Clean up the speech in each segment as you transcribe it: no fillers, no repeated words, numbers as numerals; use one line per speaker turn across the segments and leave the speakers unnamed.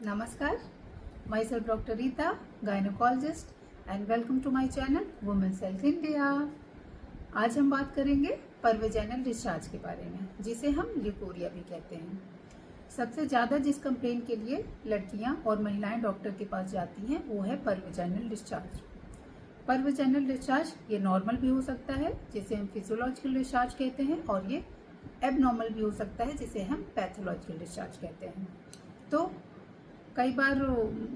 Namaskar, myself Dr. Rita, gynecologist and welcome to my channel Women's Health India। आज हम बात करेंगे परवेजाइनल discharge के बारे में, जिसे हम ल्यूकोरिया भी कहते हैं। सबसे ज़्यादा जिस कंप्लेन के लिए लड़कियां और महिलाएं डॉक्टर के पास जाती हैं वो है परवेजाइनल डिस्चार्ज। परवेजाइनल डिस्चार्ज ये नॉर्मल भी हो सकता है, जिसे हम फिजियोलॉजिकल डिस्चार्ज कहते हैं, और ये एबनॉर्मल भी हो सकता है, जिसे हम पैथोलॉजिकल डिस्चार्ज कहते हैं। तो कई बार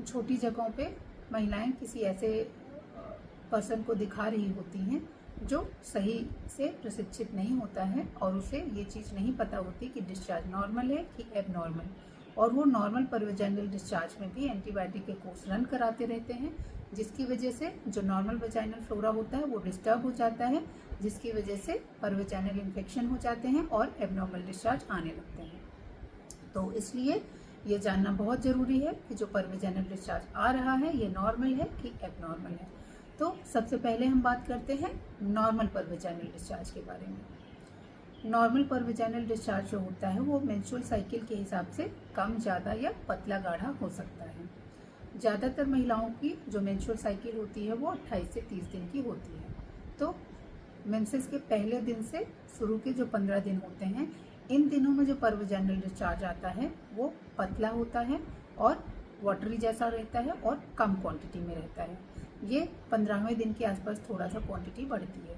छोटी जगहों पे महिलाएं किसी ऐसे पर्सन को दिखा रही होती हैं जो सही से प्रशिक्षित नहीं होता है और उसे ये चीज़ नहीं पता होती कि डिस्चार्ज नॉर्मल है कि एबनॉर्मल, और वो नॉर्मल परवेजाइनल डिस्चार्ज में भी एंटीबायोटिक के कोर्स रन कराते रहते हैं, जिसकी वजह से जो नॉर्मल वेजाइनल फ्लोरा होता है वो डिस्टर्ब हो जाता है, जिसकी वजह से परवेजाइनल इन्फेक्शन हो जाते हैं और एबनॉर्मल डिस्चार्ज आने लगते हैं। तो इसलिए ये जानना बहुत ज़रूरी है कि जो परवेजाइनल डिस्चार्ज आ रहा है ये नॉर्मल है कि एबनॉर्मल है। तो सबसे पहले हम बात करते हैं नॉर्मल परवेजाइनल डिस्चार्ज के बारे में। नॉर्मल परवेजाइनल डिस्चार्ज जो होता है वो मेंस्ट्रुअल साइकिल के हिसाब से कम, ज़्यादा या पतला गाढ़ा हो सकता है। ज़्यादातर महिलाओं की जो मेंस्ट्रुअल साइकिल होती है वो 28 से 30 दिन की होती है। तो मेंसेस के पहले दिन से शुरू के जो 15 दिन होते हैं, इन दिनों में जो परवेजाइनल डिस्चार्ज आता है वो पतला होता है और वाटरी जैसा रहता है और कम क्वांटिटी में रहता है। ये 15वें दिन के आसपास थोड़ा सा क्वांटिटी बढ़ती है।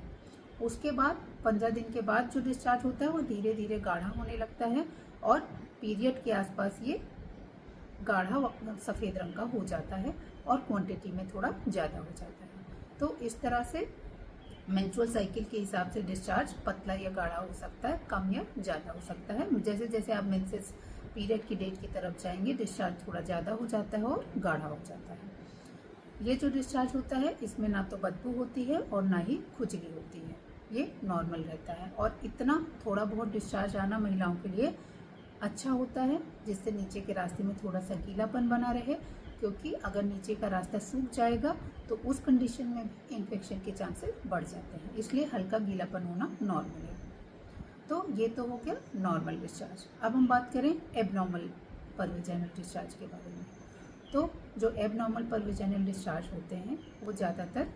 उसके बाद 15 दिन के बाद जो डिस्चार्ज होता है वो धीरे धीरे गाढ़ा होने लगता है और पीरियड के आसपास ये गाढ़ा सफ़ेद रंग का हो जाता है और क्वांटिटी में थोड़ा ज़्यादा हो जाता है। तो इस तरह से मेंस्ट्रुअल साइकिल के हिसाब से डिस्चार्ज पतला या गाढ़ा हो सकता है, कम या ज़्यादा हो सकता है। जैसे जैसे आप मेंसेस पीरियड की डेट की तरफ जाएंगे डिस्चार्ज थोड़ा ज़्यादा हो जाता है और गाढ़ा हो जाता है। ये जो डिस्चार्ज होता है इसमें ना तो बदबू होती है और ना ही खुजली होती है, ये नॉर्मल रहता है। और इतना थोड़ा बहुत डिस्चार्ज आना महिलाओं के लिए अच्छा होता है, जिससे नीचे के रास्ते में थोड़ा सा गीलापन बना रहे, क्योंकि अगर नीचे का रास्ता सूख जाएगा तो उस कंडीशन में भी इन्फेक्शन के चांसेस बढ़ जाते हैं, इसलिए हल्का गीलापन होना नॉर्मल है। तो ये तो हो गया नॉर्मल डिस्चार्ज। अब हम बात करें एबनॉर्मल परवेजाइनल डिस्चार्ज के बारे में। तो जो एबनॉर्मल परवेजाइनल डिस्चार्ज होते हैं वो ज़्यादातर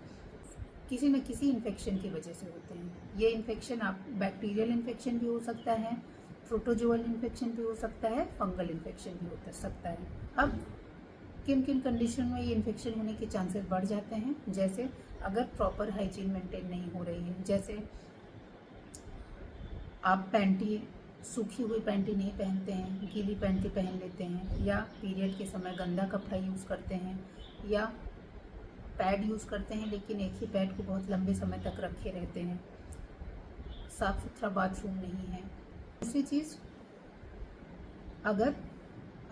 किसी न किसी इन्फेक्शन की वजह से होते हैं। ये इन्फेक्शन आप बैक्टीरियल इन्फेक्शन भी हो सकता है, प्रोटोजोअल इन्फेक्शन भी हो सकता है, फंगल इन्फेक्शन भी हो सकता है। अब किन किन कंडीशन में ये इन्फेक्शन होने के चांसेस बढ़ जाते हैं, जैसे अगर प्रॉपर हाइजीन मेंटेन नहीं हो रही है, जैसे आप पैंटी, सूखी हुई पैंटी नहीं पहनते हैं, गीली पैंटी पहन लेते हैं, या पीरियड के समय गंदा कपड़ा यूज़ करते हैं, या पैड यूज़ करते हैं लेकिन एक ही पैड को बहुत लंबे समय तक रखे रहते हैं, साफ़ सुथरा बाथरूम नहीं है। दूसरी चीज़, अगर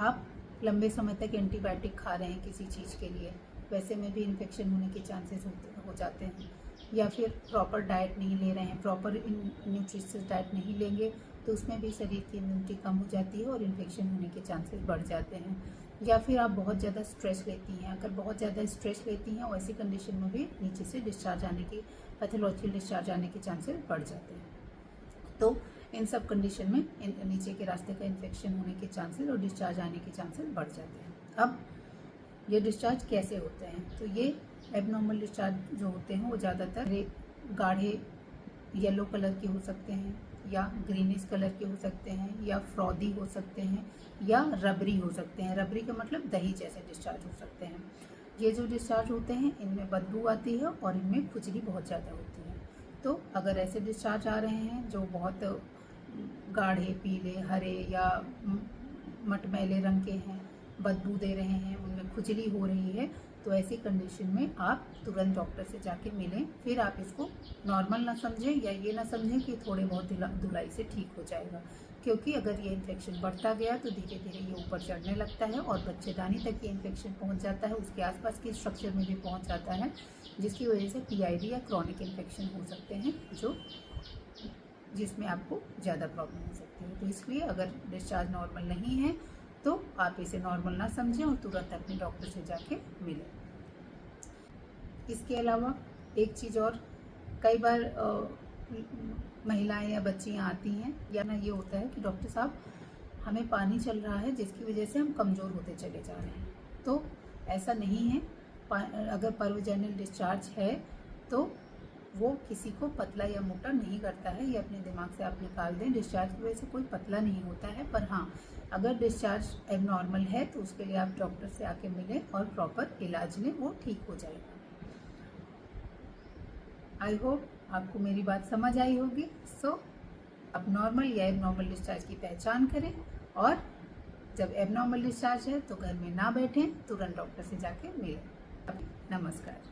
आप लंबे समय तक एंटीबायोटिक खा रहे हैं किसी चीज़ के लिए, वैसे में भी इन्फेक्शन होने के चांसेस हो जाते हैं। या फिर प्रॉपर डाइट नहीं ले रहे हैं, प्रॉपर न्यूट्रिशियस डाइट नहीं लेंगे तो उसमें भी शरीर की इम्यूनिटी कम हो जाती है और इन्फेक्शन होने के चांसेस बढ़ जाते हैं। या फिर आप बहुत ज़्यादा स्ट्रेस लेती हैं, अगर बहुत ज़्यादा स्ट्रेस लेती हैं वैसी कंडीशन में भी नीचे से डिस्चार्ज आने की, पैथोलॉजिकल डिस्चार्ज आने के चांसेस बढ़ जाते हैं। तो इन सब कंडीशन में नीचे के रास्ते का इन्फेक्शन होने के चांसेस और डिस्चार्ज आने के चांसेस बढ़ जाते हैं। अब ये डिस्चार्ज कैसे होते हैं, तो ये एबनॉर्मल डिस्चार्ज जो होते हैं वो ज़्यादातर गाढ़े येलो कलर के हो सकते हैं, या ग्रीनिश कलर के हो सकते हैं, या फ्रॉदी हो सकते हैं, या रबरी हो सकते हैं। रबरी का मतलब दही जैसे डिस्चार्ज हो सकते हैं। ये जो डिस्चार्ज होते हैं इनमें बदबू आती है और इनमें खुजली बहुत ज़्यादा होती है। तो अगर ऐसे डिस्चार्ज आ रहे हैं जो बहुत गाढ़े पीले, हरे या मटमैले रंग के हैं, बदबू दे रहे हैं, उनमें खुजली हो रही है, तो ऐसी कंडीशन में आप तुरंत डॉक्टर से जाके मिलें। फिर आप इसको नॉर्मल ना समझें या ये ना समझें कि थोड़े बहुत धुलाई से ठीक हो जाएगा, क्योंकि अगर ये इन्फेक्शन बढ़ता गया तो धीरे धीरे ये ऊपर चढ़ने लगता है और बच्चेदानी तक ये इन्फेक्शन पहुंच जाता है, उसके आसपास के स्ट्रक्चर में भी पहुंच जाता है, जिसकी वजह से PID या क्रॉनिक इन्फेक्शन हो सकते हैं, जिसमें आपको ज़्यादा प्रॉब्लम हो सकती है। तो इसलिए अगर डिस्चार्ज नॉर्मल नहीं है तो आप इसे नॉर्मल ना समझें और तुरंत अपने डॉक्टर से जाके मिलें। इसके अलावा एक चीज़ और, कई बार महिलाएं या बच्चियां आती हैं या ना ये होता है कि डॉक्टर साहब हमें पानी चल रहा है जिसकी वजह से हम कमज़ोर होते चले जा रहे हैं। तो ऐसा नहीं है। अगर पर्वजेनियल डिस्चार्ज है तो वो किसी को पतला या मोटा नहीं करता है, ये अपने दिमाग से आप निकाल दें। डिस्चार्ज की वजह से कोई पतला नहीं होता है, पर हाँ, अगर डिस्चार्ज एबनॉर्मल है तो उसके लिए आप डॉक्टर से आके मिलें और प्रॉपर इलाज लें, वो ठीक हो जाएगा। आई होप आपको मेरी बात समझ आई होगी। सो आप नॉर्मल या एबनॉर्मल डिस्चार्ज की पहचान करें, और जब एबनॉर्मल डिस्चार्ज है तो घर में ना बैठें, तुरंत डॉक्टर से जाके मिलें। नमस्कार।